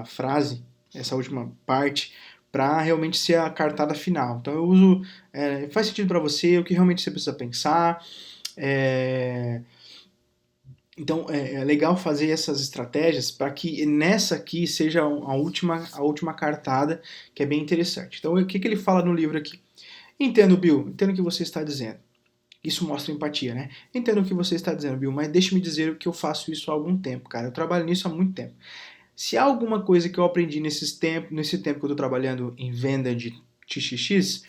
[SPEAKER 1] frase, essa última parte, para realmente ser a cartada final. Então, eu uso. Faz sentido para você, o que realmente você precisa pensar. É, então é legal fazer essas estratégias para que nessa aqui seja a última cartada, que é bem interessante. Então, o que ele fala no livro aqui? Entendo, Bill, entendo o que você está dizendo. Isso mostra empatia, né? Entendo o que você está dizendo, Bill, mas deixe-me dizer que eu faço isso há algum tempo, cara. Eu trabalho nisso há muito tempo. Se há alguma coisa que eu aprendi nesse tempo que eu estou trabalhando em venda de XXX,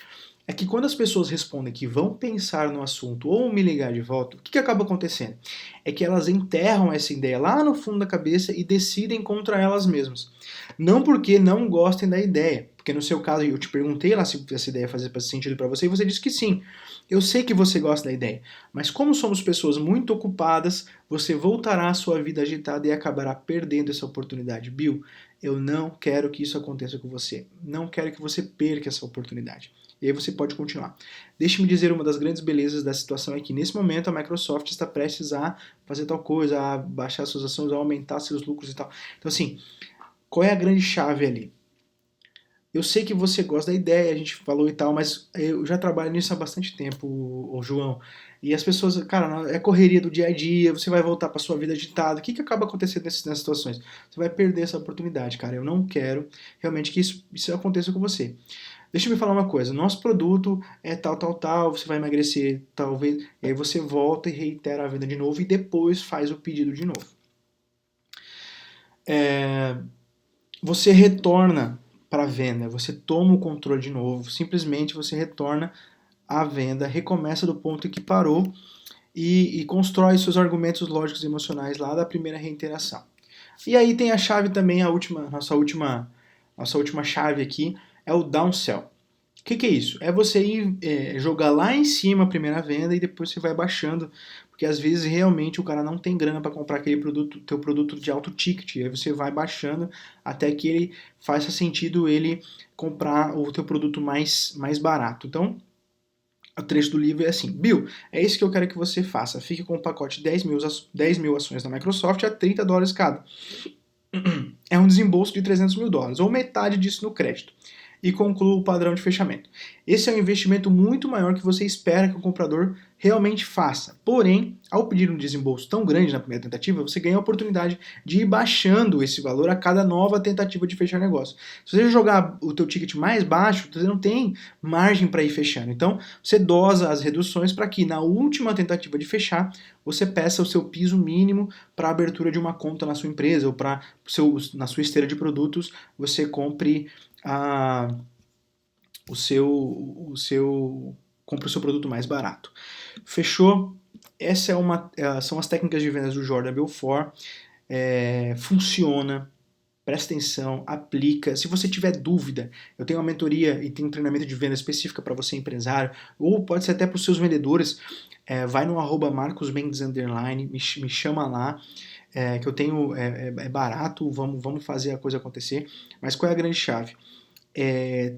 [SPEAKER 1] é que quando as pessoas respondem que vão pensar no assunto ou me ligar de volta, o que acaba acontecendo? É que elas enterram essa ideia lá no fundo da cabeça e decidem contra elas mesmas. Não porque não gostem da ideia, porque no seu caso eu te perguntei lá se essa ideia fazia sentido para você e você disse que sim. Eu sei que você gosta da ideia, mas como somos pessoas muito ocupadas, você voltará à sua vida agitada e acabará perdendo essa oportunidade. Bill, eu não quero que isso aconteça com você. Não quero que você perca essa oportunidade. E aí você pode continuar. Deixe-me dizer, uma das grandes belezas da situação é que nesse momento a Microsoft está prestes a fazer tal coisa, a baixar suas ações, a aumentar seus lucros e tal. Então assim, qual é a grande chave ali? Eu sei que você gosta da ideia, a gente falou e tal, mas eu já trabalho nisso há bastante tempo, o João. E as pessoas, cara, é correria do dia a dia, você vai voltar para sua vida agitada. O que acaba acontecendo nessas situações? Você vai perder essa oportunidade, cara. Eu não quero realmente que isso aconteça com você. Deixa eu me falar uma coisa, nosso produto é tal, tal, tal, você vai emagrecer, talvez, e aí você volta e reitera a venda de novo e depois faz o pedido de novo. Você retorna para a venda, você toma o controle de novo, simplesmente você retorna à venda, recomeça do ponto em que parou e constrói seus argumentos lógicos e emocionais lá da primeira reiteração. E aí tem a chave também, nossa última chave aqui, é o downsell. O que é isso? É você ir jogar lá em cima a primeira venda e depois você vai baixando, porque às vezes realmente o cara não tem grana para comprar aquele produto, teu produto de alto ticket, aí você vai baixando até que ele faça sentido ele comprar o teu produto mais barato. Então, o trecho do livro é assim: Bill, é isso que eu quero que você faça. Fique com o pacote 10 mil ações da Microsoft a $30 cada. É um desembolso de $300 mil, ou metade disso no crédito, e conclua o padrão de fechamento. Esse é um investimento muito maior que você espera que o comprador realmente faça. Porém, ao pedir um desembolso tão grande na primeira tentativa, você ganha a oportunidade de ir baixando esse valor a cada nova tentativa de fechar negócio. Se você jogar o teu ticket mais baixo, você não tem margem para ir fechando. Então, você dosa as reduções para que na última tentativa de fechar, você peça o seu piso mínimo para a abertura de uma conta na sua empresa ou para na sua esteira de produtos você compre compre o seu produto mais barato. Fechou? São as técnicas de vendas do Jordan Belfort. Funciona. presta atenção, aplica. Se você tiver dúvida, eu tenho uma mentoria e tenho um treinamento de venda específica para você empresário, ou pode ser até para os seus vendedores. Vai no @marcosmendes_, me chama lá, que eu tenho, é barato, vamos fazer a coisa acontecer. Mas qual é a grande chave?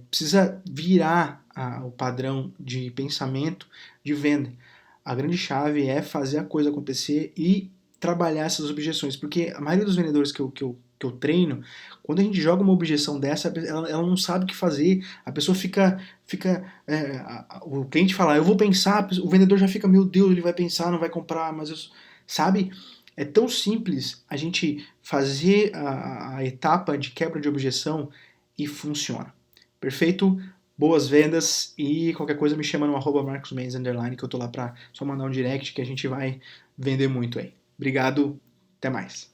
[SPEAKER 1] Precisa virar o padrão de pensamento de venda. A grande chave é fazer a coisa acontecer e trabalhar essas objeções, porque a maioria dos vendedores que eu treino, quando a gente joga uma objeção dessa, ela não sabe o que fazer, a pessoa o cliente fala, eu vou pensar, o vendedor já fica, meu Deus, ele vai pensar, não vai comprar, mas eu, sabe? É tão simples a gente fazer a etapa de quebra de objeção e funciona. Perfeito? Boas vendas e qualquer coisa me chama no @marcosmendes_ que eu tô lá pra só mandar um direct que a gente vai vender muito aí. Obrigado, até mais.